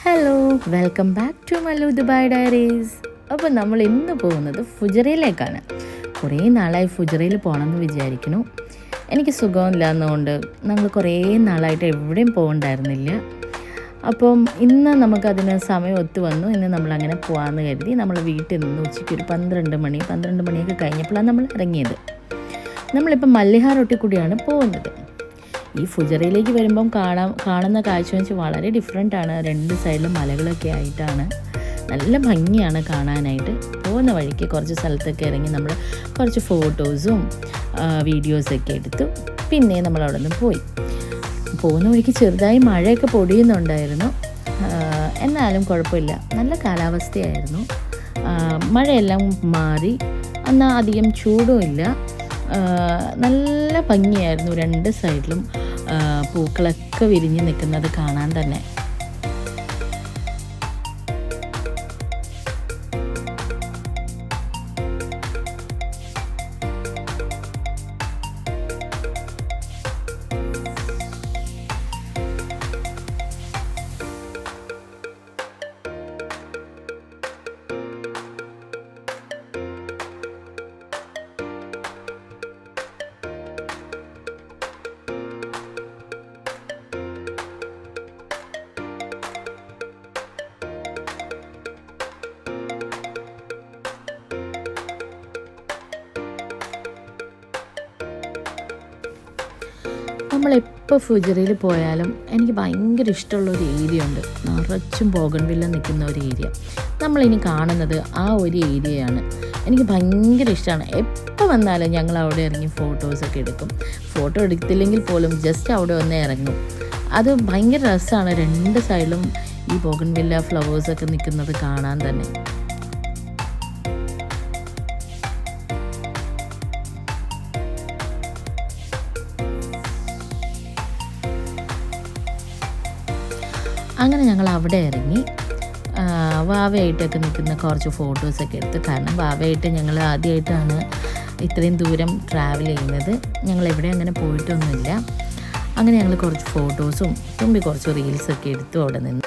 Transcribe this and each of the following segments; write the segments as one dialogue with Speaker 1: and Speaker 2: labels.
Speaker 1: Hello, welcome back to Mallu Dubai diaries. അപ്പോൾ നമ്മൾ ഇന്ന് പോകുന്നത് ഫുജറയിലേക്കാണ്. കുറേ നാളായി ഫുജറയിൽ പോകണമെന്ന് വിചാരിക്കുന്നു. എനിക്ക് സുഖമില്ലാന്നതുകൊണ്ട് ഞങ്ങൾ കുറേ നാളായിട്ട് എവിടെയും പോകണ്ടായിരുന്നില്ല. അപ്പം ഇന്ന് നമുക്കതിന് സമയം ഒത്തു വന്നു. ഇന്ന് നമ്മളങ്ങനെ പോകാമെന്ന് കരുതി നമ്മൾ വീട്ടിൽ നിന്ന് ഉച്ചയ്ക്ക് ഒരു 12 മണിയൊക്കെ കഴിഞ്ഞപ്പോഴാണ് നമ്മൾ ഇറങ്ങിയത്. നമ്മളിപ്പോൾ മല്ലിഹാർ റോട്ടിൽ കൂടിയാണ് പോകുന്നത്. ഈ ഫുജറയിലേക്ക് വരുമ്പം കാണുന്ന കാഴ്ച വെച്ച് വളരെ ഡിഫറെൻ്റാണ്. രണ്ട് സൈഡിലും മലകളൊക്കെ ആയിട്ടാണ്. നല്ല ഭംഗിയാണ് കാണാനായിട്ട്. പോകുന്ന വഴിക്ക് കുറച്ച് സ്ഥലത്തൊക്കെ ഇറങ്ങി നമ്മൾ കുറച്ച് ഫോട്ടോസും വീഡിയോസൊക്കെ എടുത്തു. പിന്നെ നമ്മളവിടെ നിന്ന് പോയി. പോകുന്ന വഴിക്ക് ചെറുതായി മഴയൊക്കെ പൊടിയുന്നുണ്ടായിരുന്നു. എന്നാലും കുഴപ്പമില്ല, നല്ല കാലാവസ്ഥയായിരുന്നു. മഴയെല്ലാം മാറി, എന്നാൽ അധികം ചൂടും ഇല്ല. നല്ല ഭംഗിയായിരുന്നു. രണ്ട് സൈഡിലും പൂക്കളൊക്കെ വിരിഞ്ഞ് നിൽക്കുന്നത് കാണാൻ തന്നെ. നമ്മളെപ്പോൾ ഫുജറയിൽ പോയാലും എനിക്ക് ഭയങ്കര ഇഷ്ടമുള്ളൊരു ഏരിയ ഉണ്ട്. നിറച്ചും ബോഗൺവില്ല നിൽക്കുന്ന ഒരു ഏരിയ. നമ്മളിനി കാണുന്നത് ആ ഒരു ഏരിയയാണ്. എനിക്ക് ഭയങ്കര ഇഷ്ടമാണ്. എപ്പോൾ വന്നാലും ഞങ്ങൾ അവിടെ ഇറങ്ങി ഫോട്ടോസൊക്കെ എടുക്കും. ഫോട്ടോ എടുത്തില്ലെങ്കിൽ പോലും ജസ്റ്റ് അവിടെ വന്ന് ഇറങ്ങും. അത് ഭയങ്കര രസമാണ്. രണ്ട് സൈഡിലും ഈ ബോഗൺവില്ല ഫ്ലവേഴ്സൊക്കെ നിൽക്കുന്നത് കാണാൻ തന്നെ. അങ്ങനെ ഞങ്ങൾ അവിടെ ഇറങ്ങി വാവയായിട്ടൊക്കെ നിൽക്കുന്ന കുറച്ച് ഫോട്ടോസൊക്കെ എടുത്തു. കാരണം വാവയായിട്ട് ഞങ്ങൾ ആദ്യമായിട്ടാണ് ഇത്രയും ദൂരം ട്രാവൽ ചെയ്യുന്നത്. ഞങ്ങൾ എവിടെ അങ്ങനെ പോയിട്ടൊന്നുമില്ല. അങ്ങനെ ഞങ്ങൾ കുറച്ച് ഫോട്ടോസും കുറച്ച് റീൽസൊക്കെ എടുത്തു അവിടെ നിന്ന്.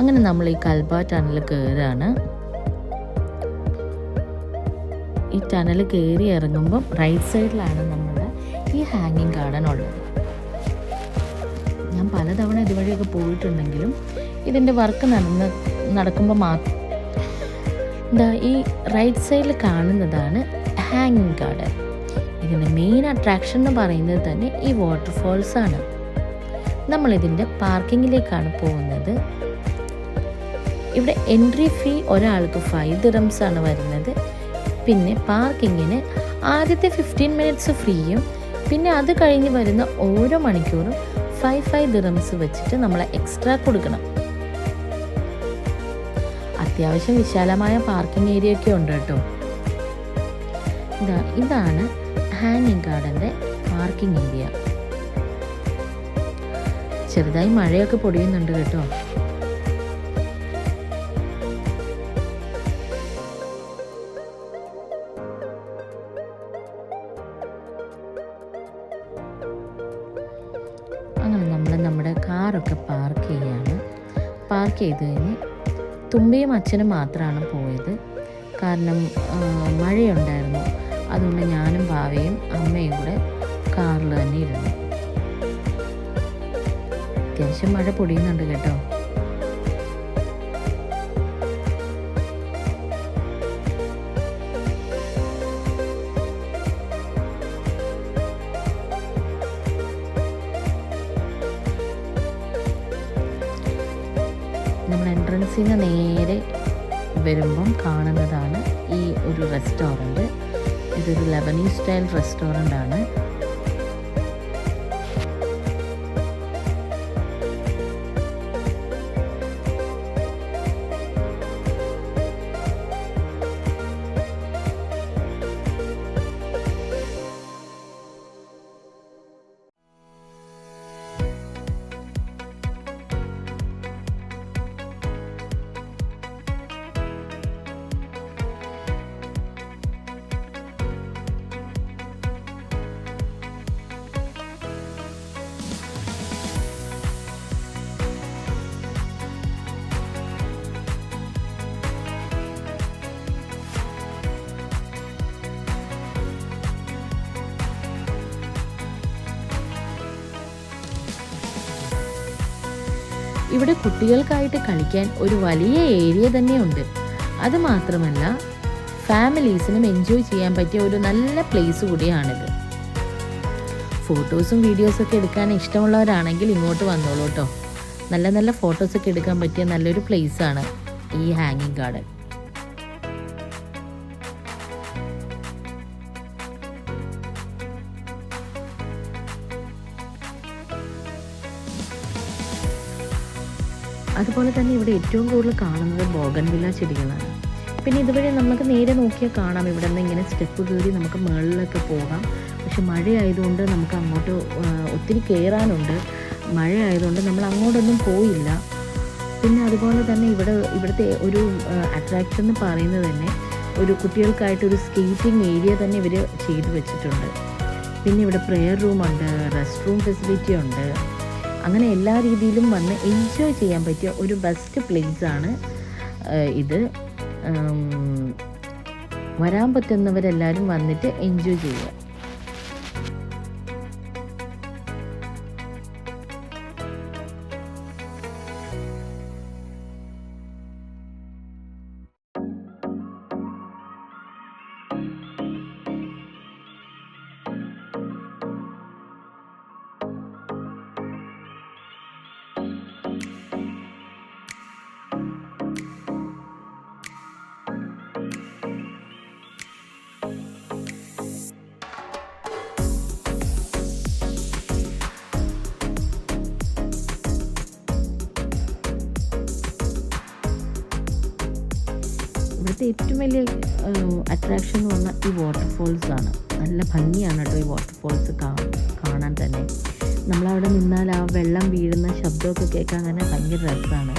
Speaker 1: അങ്ങനെ നമ്മൾ ഈ കൽബ ടണൽ കയറുകയാണ്. ഈ ടണൽ കയറി ഇറങ്ങുമ്പം റൈറ്റ് സൈഡിലാണ് നമ്മുടെ ഈ ഹാങ്ങിങ് ഗാർഡൻ ഉള്ളത്. ഞാൻ പലതവണ ഇതുവഴിയൊക്കെ പോയിട്ടുണ്ടെങ്കിലും ഇതിൻ്റെ വർക്ക് നടക്കുമ്പോൾ മാത്രം ഈ റൈറ്റ് സൈഡിൽ കാണുന്നതാണ് ഹാങ്ങിങ് ഗാർഡൻ. ഇതിൻ്റെ മെയിൻ അട്രാക്ഷൻ എന്ന് പറയുന്നത് തന്നെ ഈ വാട്ടർഫോൾസാണ്. നമ്മളിതിൻ്റെ പാർക്കിങ്ങിലേക്കാണ് പോകുന്നത്. ഇവിടെ എൻട്രി ഫീ ഒരാൾക്ക് 5 ദിറംസ് ആണ് വരുന്നത്. പിന്നെ പാർക്കിങ്ങിന് ആദ്യത്തെ 15 മിനിറ്റ്സ് ഫ്രീയും പിന്നെ അത് കഴിഞ്ഞ് വരുന്ന ഓരോ മണിക്കൂറും 5 ദിറംസ് വെച്ചിട്ട് നമ്മൾ എക്സ്ട്രാ കൊടുക്കണം. അത്യാവശ്യം വിശാലമായ പാർക്കിംഗ് ഏരിയ ഒക്കെ ഉണ്ട് കേട്ടോ. ഇതാണ് ഹാങ്ങിങ് ഗാർഡൻ്റെ പാർക്കിംഗ് ഏരിയ. ചെറുതായി മഴയൊക്കെ പൊടിയുന്നുണ്ട് കേട്ടോ. അങ്ങനെ നമ്മൾ നമ്മുടെ കാറൊക്കെ പാർക്ക് ചെയ്യാണ്. പാർക്ക് ചെയ്ത് കഴിഞ്ഞ് തുമ്പിയും അച്ഛനും മാത്രമാണ് പോയത്. കാരണം മഴയുണ്ടായിരുന്നു. അതുകൊണ്ട് ഞാനും ഭാവയും അമ്മയും കൂടെ കാറിൽ തന്നെ ഇരുന്നു. അത്യാവശ്യം മഴ പൊടിയുന്നുണ്ട് കേട്ടോ. നമ്മൾ എൻട്രൻസിൽ നിന്ന് നേരെ വരുമ്പം കാണുന്നതാണ് ഈ ഒരു റെസ്റ്റോറൻറ്റ്. ഇതൊരു ലെബനീസ് സ്റ്റൈൽ റെസ്റ്റോറൻ്റ് ആണ്. ഇവിടെ കുട്ടികൾക്കായിട്ട് കളിക്കാൻ ഒരു വലിയ ഏരിയ തന്നെയുണ്ട്. അതുമാത്രമല്ല ഫാമിലീസിനും എൻജോയ് ചെയ്യാൻ പറ്റിയ ഒരു നല്ല പ്ലേസ് കൂടിയാണിത്. ഫോട്ടോസും വീഡിയോസൊക്കെ എടുക്കാൻ ഇഷ്ടമുള്ളവരാണെങ്കിൽ ഇങ്ങോട്ട് വന്നോളൂ കേട്ടോ. നല്ല നല്ല ഫോട്ടോസൊക്കെ എടുക്കാൻ പറ്റിയ നല്ലൊരു പ്ലേസാണ് ഈ ഹാങ്ങിങ് ഗാർഡൻ. അതുപോലെ തന്നെ ഇവിടെ ഏറ്റവും കൂടുതൽ കാണുന്നത് ബോഗൺവില്ല ചെടികളാണ്. പിന്നെ ഇതുവഴി നമുക്ക് നേരെ നോക്കിയാൽ കാണാം ഇവിടെ നിന്ന് ഇങ്ങനെ സ്റ്റെപ്പ് കയറി നമുക്ക് മുകളിലൊക്കെ പോകാം. പക്ഷെ മഴയായതുകൊണ്ട് നമുക്ക് അങ്ങോട്ട് ഒത്തിരി കയറാനുണ്ട്. മഴയായതുകൊണ്ട് നമ്മൾ അങ്ങോട്ടൊന്നും പോയില്ല. പിന്നെ അതുപോലെ തന്നെ ഇവിടുത്തെ ഒരു അട്രാക്ഷൻ എന്ന് പറയുന്നത് തന്നെ ഒരു കുട്ടികൾക്കായിട്ടൊരു സ്കേറ്റിംഗ് ഏരിയ തന്നെ ഇവർ ചെയ്തു വെച്ചിട്ടുണ്ട്. പിന്നെ ഇവിടെ പ്രെയർ റൂമുണ്ട്, റെസ്റ്റ് റൂം ഫെസിലിറ്റി ഉണ്ട്. അങ്ങനെ എല്ലാ രീതിയിലും വന്ന് എൻജോയ് ചെയ്യാൻ പറ്റിയ ഒരു ബെസ്റ്റ് പ്ലേസാണ് ഇത്. വരാൻ പറ്റുന്നവരെല്ലാവരും വന്നിട്ട് എൻജോയ് ചെയ്യുക. ഇവിടുത്തെ ഏറ്റവും വലിയ അട്രാക്ഷൻ എന്ന് പറഞ്ഞാൽ ഈ വാട്ടർഫോൾസ് ആണ്. നല്ല ഭംഗിയാണ് കേട്ടോ ഈ വാട്ടർഫോൾസ് കാണാൻ തന്നെ. നമ്മളവിടെ നിന്നാൽ ആ വെള്ളം വീഴുന്ന ശബ്ദമൊക്കെ കേൾക്കാൻ തന്നെ ഭയങ്കര രസമാണ്.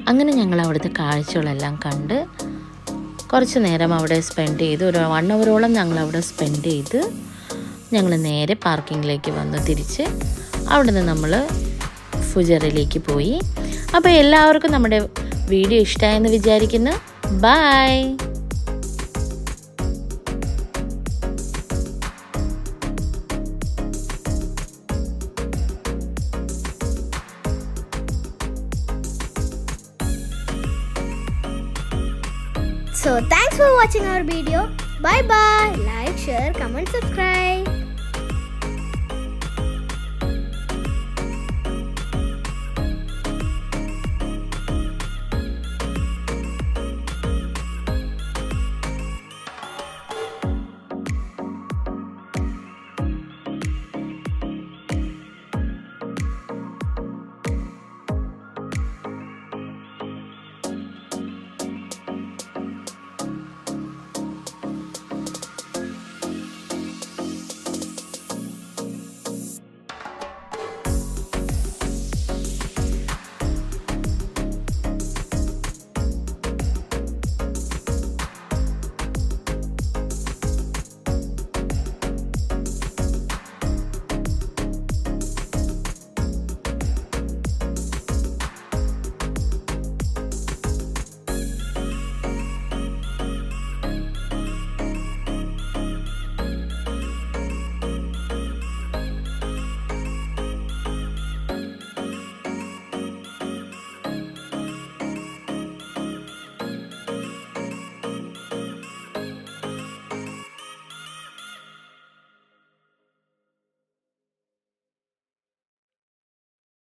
Speaker 1: അങ്ങനെ ഞങ്ങൾ അവിടുത്തെ കാഴ്ചകളെല്ലാം കണ്ട് കുറച്ച് നേരം അവിടെ സ്പെൻഡ് ചെയ്ത് ഒരു 1 അവറോളം ഞങ്ങൾ അവിടെ സ്പെൻഡ് ചെയ്ത് ഞങ്ങൾ നേരെ പാർക്കിങ്ങിലേക്ക് വന്ന് തിരിച്ച് അവിടെ നിന്ന് നമ്മൾ ഫുജറയിലേക്ക് പോയി. അപ്പോൾ എല്ലാവർക്കും നമ്മുടെ വീഡിയോ ഇഷ്ടമായെന്ന് വിചാരിക്കുന്നു. By.
Speaker 2: So thanks for watching our video. Bye bye. Like, share, comment, subscribe.